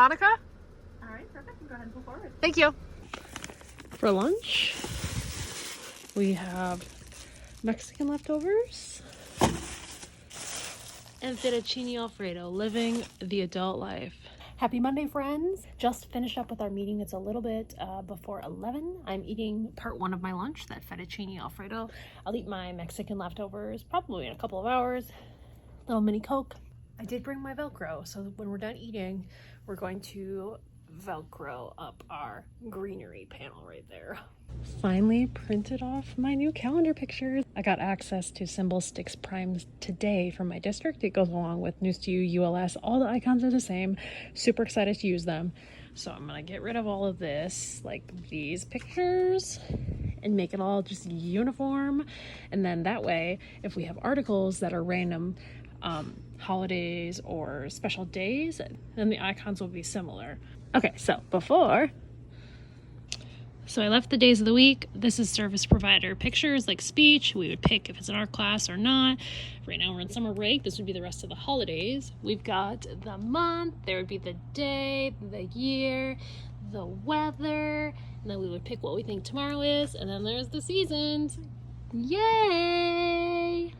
Monica? All right, perfect. Go ahead and pull forward. Thank you. For lunch, we have Mexican leftovers and fettuccine alfredo, living the adult life. Happy Monday, friends. Just finished up with our meeting. It's a little bit before 11. I'm eating part one of my lunch, that fettuccine alfredo. I'll eat my Mexican leftovers probably in a couple of hours. Little mini Coke. I did bring my Velcro, so when we're done eating, we're going to Velcro up our greenery panel right there. Finally printed off my new calendar pictures. I got access to Symbol Sticks Primes today from my district. It goes along with News to You, ULS. All the icons are the same. Super excited to use them. So I'm gonna get rid of all of this, like these pictures, and make it all just uniform. And then that way, if we have articles that are random holidays or special days, then the icons will be similar. Okay, so I left the days of the week. This is service provider pictures, like speech. We would pick if it's an art class or not. Right now we're in summer break. This would be the rest of the holidays. We've got the month. There would be the day, the year, the weather, and then we would pick what we think tomorrow is. And then there's the seasons. Yay!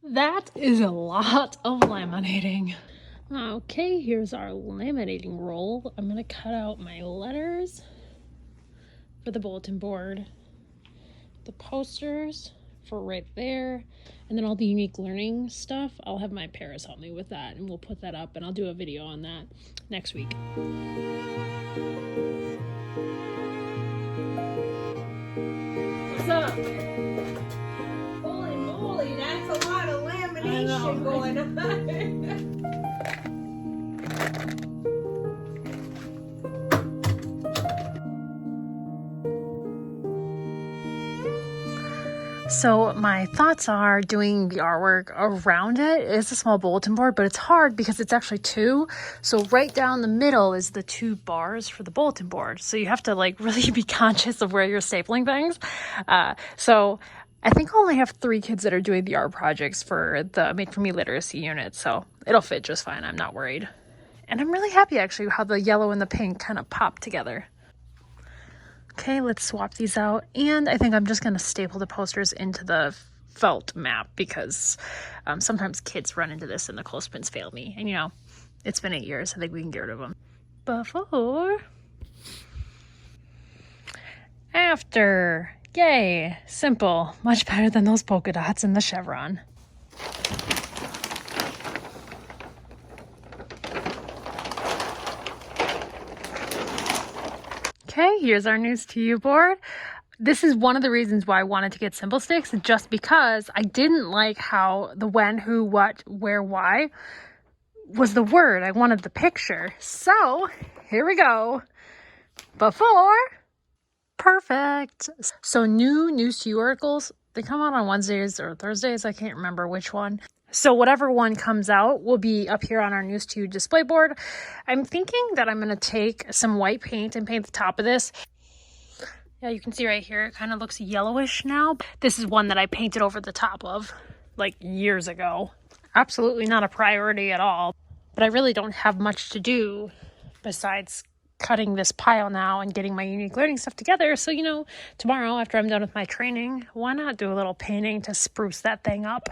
That is a lot of laminating. Okay, here's our laminating roll. I'm gonna cut out my letters for the bulletin board, the posters for right there, and then all the unique learning stuff. I'll have my Paris help me with that, and we'll put that up, and I'll do a video on that next week. What's up? Holy moly, that's a lot of lamination going on. So my thoughts are doing the artwork around it. It's a small bulletin board, but it's hard because it's actually two. So right down the middle is the two bars for the bulletin board. So you have to like really be conscious of where you're stapling things. So I think I only have 3 kids that are doing the art projects for the Made For Me literacy unit. So it'll fit just fine. I'm not worried. And I'm really happy actually how the yellow and the pink kind of pop together. Okay, let's swap these out. And I think I'm just going to staple the posters into the felt map because sometimes kids run into this and the clothespins fail me. And, you know, it's been 8 years. I think we can get rid of them. Before. After. Yay. Simple. Much better than those polka dots and the chevron. Okay, here's our News to You board. This is one of the reasons why I wanted to get symbol sticks, just because I didn't like how the when, who, what, where, why was the word. I wanted the picture. So here we go. Before. Perfect. So new News to You articles, they come out on Wednesdays or Thursdays. I can't remember which one. So whatever one comes out will be up here on our News to You display board. I'm thinking that I'm going to take some white paint and paint the top of this. Yeah, you can see right here, it kind of looks yellowish now. This is one that I painted over the top of like years ago. Absolutely not a priority at all. But I really don't have much to do besides cutting this pile now and getting my unique learning stuff together. So, you know, tomorrow after I'm done with my training, why not do a little painting to spruce that thing up?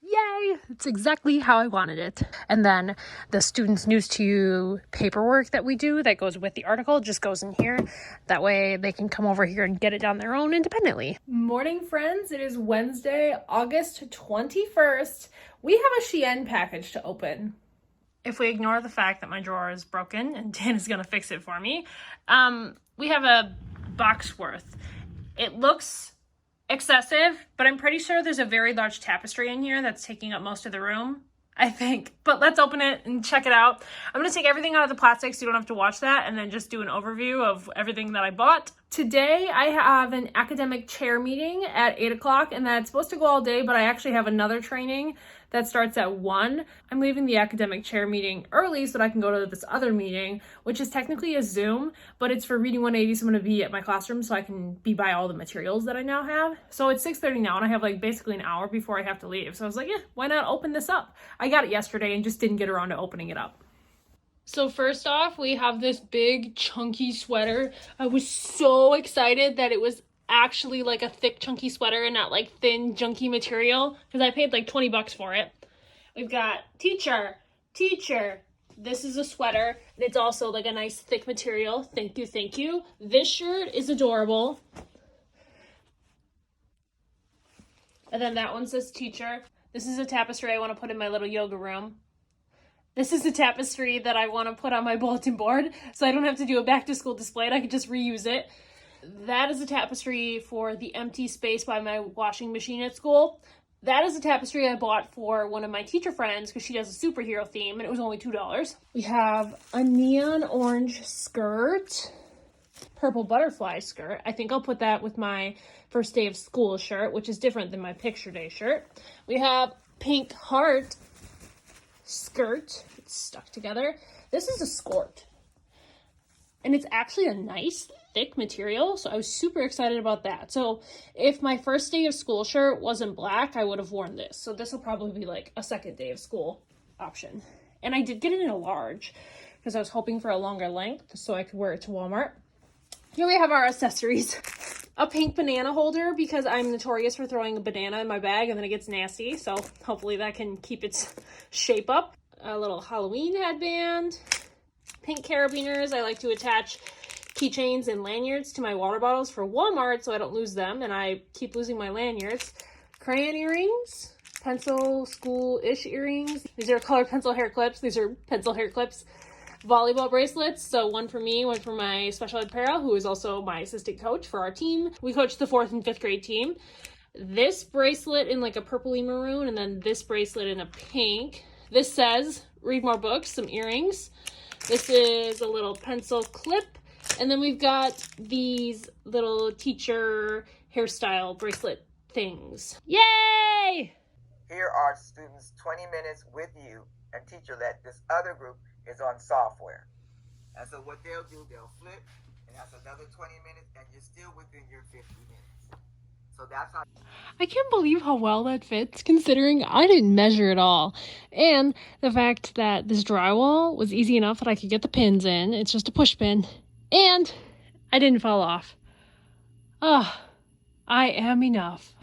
Yay! It's exactly how I wanted it. And then the students' News to You paperwork that we do that goes with the article just goes in here. That way they can come over here and get it on their own independently. Morning, friends. It is Wednesday, August 21st. We have a Shein package to open. If we ignore the fact that my drawer is broken and Dan is going to fix it for me, we have a box worth. It looks excessive, but I'm pretty sure there's a very large tapestry in here that's taking up most of the room, I think. But let's open it and check it out. I'm going to take everything out of the plastic so you don't have to watch that, and then just do an overview of everything that I bought. Today I have an academic chair meeting at 8 o'clock, and that's supposed to go all day, but I actually have another training that starts at 1. I'm leaving the academic chair meeting early so that I can go to this other meeting, which is technically a Zoom, but it's for Reading 180, so I'm going to be at my classroom so I can be by all the materials that I now have. So it's 6:30 now, and I have like basically an hour before I have to leave. So I was like, yeah, why not open this up? I got it yesterday and just didn't get around to opening it up. So first off, we have this big chunky sweater. I was so excited that it was actually like a thick chunky sweater and not like thin junky material because I paid like 20 bucks for it. We've got teacher. This is a sweater. And it's also like a nice thick material. Thank you. This shirt is adorable. And then that one says teacher. This is a tapestry I want to put in my little yoga room. This is a tapestry that I want to put on my bulletin board so I don't have to do a back to school display and I can just reuse it. That is a tapestry for the empty space by my washing machine at school. That is a tapestry I bought for one of my teacher friends because she does a superhero theme and it was only $2. We have a neon orange skirt, purple butterfly skirt. I think I'll put that with my first day of school shirt, which is different than my picture day shirt. We have pink heart skirt. It's stuck together. This is a skirt. And it's actually a nice thick material, so I was super excited about that. So if my first day of school shirt wasn't black, I would have worn this. So this will probably be like a second day of school option. And I did get it in a large because I was hoping for a longer length so I could wear it to Walmart. Here we have our accessories. A pink banana holder because I'm notorious for throwing a banana in my bag and then it gets nasty. So hopefully that can keep its shape up. A little Halloween headband. Pink carabiners. I like to attach keychains and lanyards to my water bottles for Walmart so I don't lose them and I keep losing my lanyards. Crayon earrings. Pencil school-ish earrings. These are colored pencil hair clips. These are pencil hair clips. Volleyball bracelets, so one for me, one for my special ed para, who is also my assistant coach for our team. We coach the 4th and 5th grade team. This bracelet in like a purpley maroon, and then this bracelet in a pink. This says, read more books, some earrings. This is a little pencil clip, and then we've got these little teacher hairstyle bracelet things. Yay! Here are students 20 minutes with you and teach you that this other group is on software. And so what they'll do, they'll flip, and that's another 20 minutes, and you're still within your 50 minutes. So that's how... I can't believe how well that fits, considering I didn't measure at all. And the fact that this drywall was easy enough that I could get the pins in. It's just a push pin. And I didn't fall off. Oh, I am enough.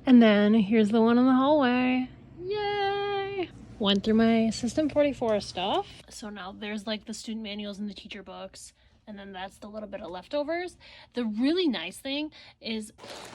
And then here's the one in the hallway. Yay! Went through my System 44 stuff. So now there's like the student manuals and the teacher books. And then that's the little bit of leftovers. The really nice thing is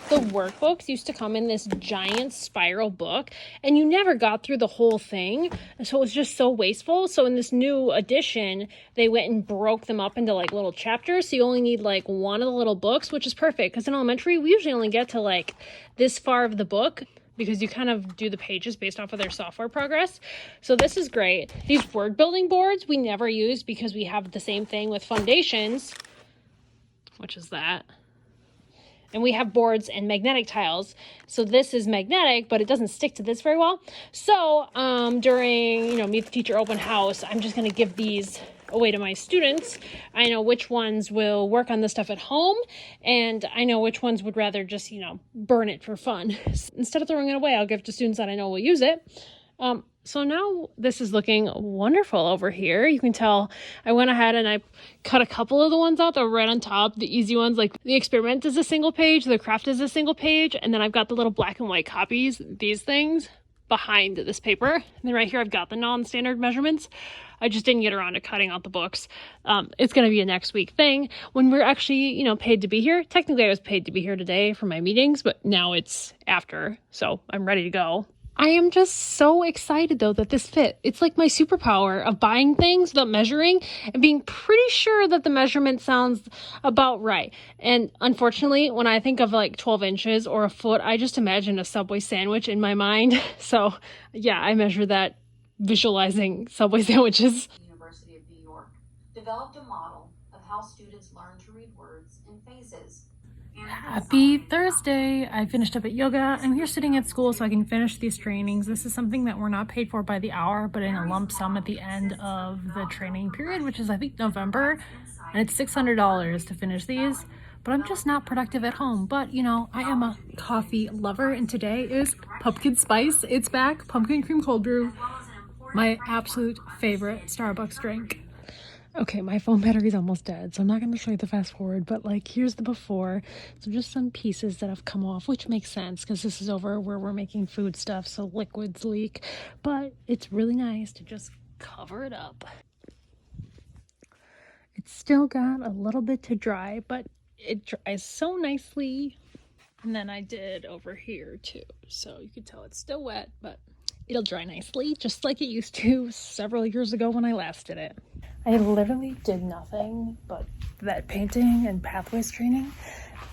the workbooks used to come in this giant spiral book and you never got through the whole thing. And so it was just so wasteful. So in this new edition, they went and broke them up into like little chapters. So you only need like one of the little books, which is perfect because in elementary, we usually only get to like this far of the book, because you kind of do the pages based off of their software progress. So this is great. These word building boards we never use because we have the same thing with foundations, which is that. And we have boards and magnetic tiles. So this is magnetic, but it doesn't stick to this very well. So during, Meet the Teacher open house, I'm just gonna give these away to my students. I know which ones will work on this stuff at home, and I know which ones would rather just, burn it for fun. Instead of throwing it away, I'll give it to students that I know will use it. So now this is looking wonderful over here. You can tell I went ahead and I cut a couple of the ones out that were right on top, the easy ones, like the experiment is a single page, the craft is a single page, and then I've got the little black and white copies, these things, behind this paper. And then right here I've got the non-standard measurements. I just didn't get around to cutting out the books. It's going to be a next week thing when we're actually, paid to be here. Technically, I was paid to be here today for my meetings, but now it's after, so I'm ready to go. I am just so excited, though, that this fit. It's like my superpower of buying things without measuring and being pretty sure that the measurement sounds about right. And unfortunately, when I think of like 12 inches or a foot, I just imagine a Subway sandwich in my mind. So yeah, I measure that visualizing Subway sandwiches. University of New York developed a model of how students learn to read words in phases. Happy Thursday! I finished up at yoga. I'm here sitting at school so I can finish these trainings. This is something that we're not paid for by the hour, but in a lump sum at the end of the training period, which is I think November, and it's $600 to finish these. But I'm just not productive at home. But I am a coffee lover, and today is pumpkin spice. It's back, pumpkin cream cold brew. My absolute favorite Starbucks drink. Okay, my phone battery's almost dead, so I'm not going to show you the fast forward, but like here's the before. So just some pieces that have come off, which makes sense because this is over where we're making food stuff, so liquids leak. But it's really nice to just cover it up. It's still got a little bit to dry, but it dries so nicely. And then I did over here too, so you can tell it's still wet, but it'll dry nicely, just like it used to several years ago when I last did it. I literally did nothing but that painting and pathways training,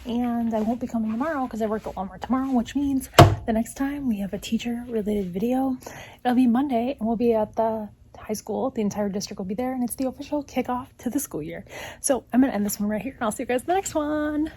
and I won't be coming tomorrow because I work at Walmart tomorrow, which means the next time we have a teacher related video, it'll be Monday, and we'll be at the high school. The entire district will be there, and it's the official kickoff to the school year. So I'm gonna end this one right here, and I'll see you guys in the next one.